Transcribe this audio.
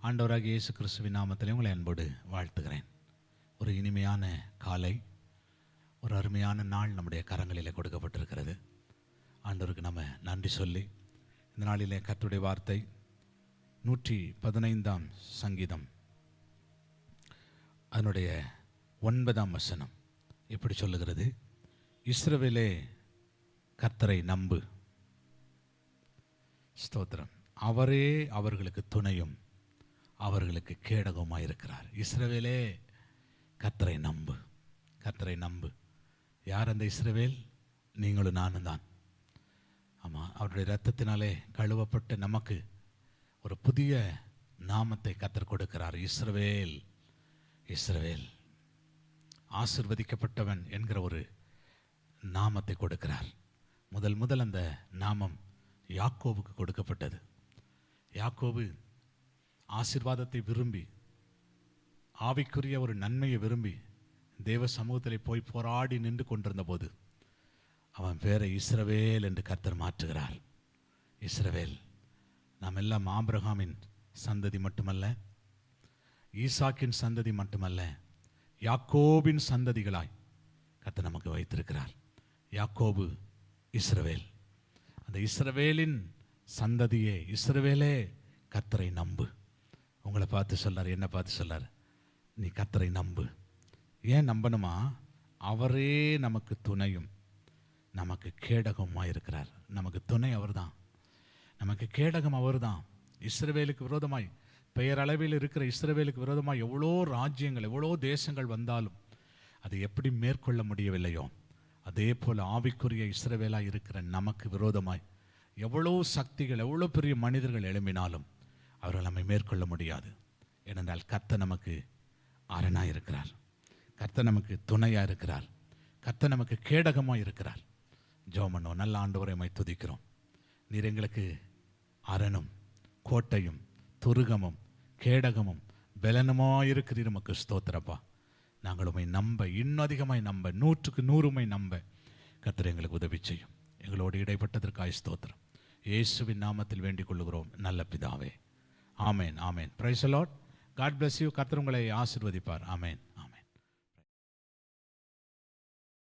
ஆண்டவராகிய இயேசு கிறிஸ்துவின் நாமத்திலே உங்களை அன்போடு வாழ்த்துகிறேன். ஒரு இனிமையான காலை, ஒரு அருமையான நாள் நம்முடைய கரங்களிலே கொடுக்கப்பட்டிருக்கிறது. ஆண்டவருக்கு நம்ம நன்றி சொல்லி இந்த நாளிலே கர்த்தருடைய வார்த்தை 115 சங்கீதம் அதனுடைய 9 இப்படி சொல்லுகிறது: இஸ்ரவேலே கர்த்தரை நம்பு, ஸ்தோத்திரம், அவரே அவர்களுக்கு துணையும் அவர்களுக்கு கேடகமாயிருக்கிறார். இஸ்ரவேலே கர்த்தரை நம்பு, கர்த்தரை நம்பு. யார் அந்த இஸ்ரவேல்? நீங்களும் நானும் தான். ஆமாம், அவருடைய இரத்தத்தினாலே கழுவப்பட்ட நமக்கு ஒரு புதிய நாமத்தை கர்த்தர் கொடுக்கிறார். இஸ்ரவேல், இஸ்ரவேல், ஆசிர்வதிக்கப்பட்டவன் என்கிற ஒரு நாமத்தை கொடுக்கிறார். முதல் அந்த நாமம் யாக்கோபுக்கு கொடுக்கப்பட்டது. யாக்கோபு ஆசீர்வாதத்தை விரும்பி, ஆவிக்குரிய ஒரு நன்மையை விரும்பி தேவ சமூகத்தில் போய் போராடி நின்று கொண்டிருந்த போது அவன் பேரை இஸ்ரவேல் என்று கர்த்தர் மாற்றுகிறார். இஸ்ரவேல். நாம் எல்லாம் ஆபிரகாமின் சந்ததி மட்டுமல்ல, ஈசாக்கின் சந்ததி மட்டுமல்ல, யாக்கோபின் சந்ததிகளாய் கர்த்தர் நமக்கு வைத்திருக்கிறார். யாக்கோபு, இஸ்ரவேல். அந்த இஸ்ரவேலின் சந்ததியே, இஸ்ரவேலே கர்த்தரை நம்பு. உங்களை பார்த்து சொல்லார், என்ன பார்த்து சொல்லார், நீ கர்த்தரை நம்பு. ஏன் நம்பணுமா? அவரே நமக்கு துணையும் நமக்கு கேடகமாக இருக்கிறார். நமக்கு துணை அவர் தான், நமக்கு கேடகம் அவர் தான். இஸ்ரவேலுக்கு விரோதமாய், பெயரளவில் இருக்கிற இஸ்ரவேலுக்கு விரோதமாய் எவ்வளோ ராஜ்யங்கள், எவ்வளோ தேசங்கள் வந்தாலும் அதை எப்படி மேற்கொள்ள முடியவில்லையோ, அதே போல் ஆவிக்குரிய இஸ்ரவேலாக இருக்கிற நமக்கு விரோதமாய் எவ்வளோ சக்திகள், எவ்வளோ பெரிய மனிதர்கள் எழும்பினாலும் அவர்கள் நம்மை மேற்கொள்ள முடியாது. ஏனென்றால் கர்த்தர் நமக்கு அரணாக இருக்கிறார், கர்த்தர் நமக்கு துணையாக இருக்கிறார், கர்த்தர் நமக்கு கேடகமாக இருக்கிறார். ஜெபம் பண்ணுவோம். நல்ல ஆண்டவரை துதிக்கிறோம். நீர் எங்களுக்கு அரணும், கோட்டையும், துருகமும், கேடகமும், பலனுமாய் இருக்கிறீர். நமக்கு ஸ்தோத்திரப்பா. நாங்கள் உம்மை நம்ப, இன்னும் அதிகமாய் நம்ப, 100க்கு 100 நம்ப கர்த்தர் எங்களுக்கு உதவி செய்யும். எங்களோடு இடைப்பட்டதற்காய் ஸ்தோத்திரம். இயேசுவின் நாமத்தில் வேண்டிக் கொள்ளுகிறோம் நல்ல பிதாவே. ஆமேன், ஆமேன். Praise the Lord. God bless you. கர்த்தர் உங்களை ஆசீர்வதிப்பார். ஆமேன்.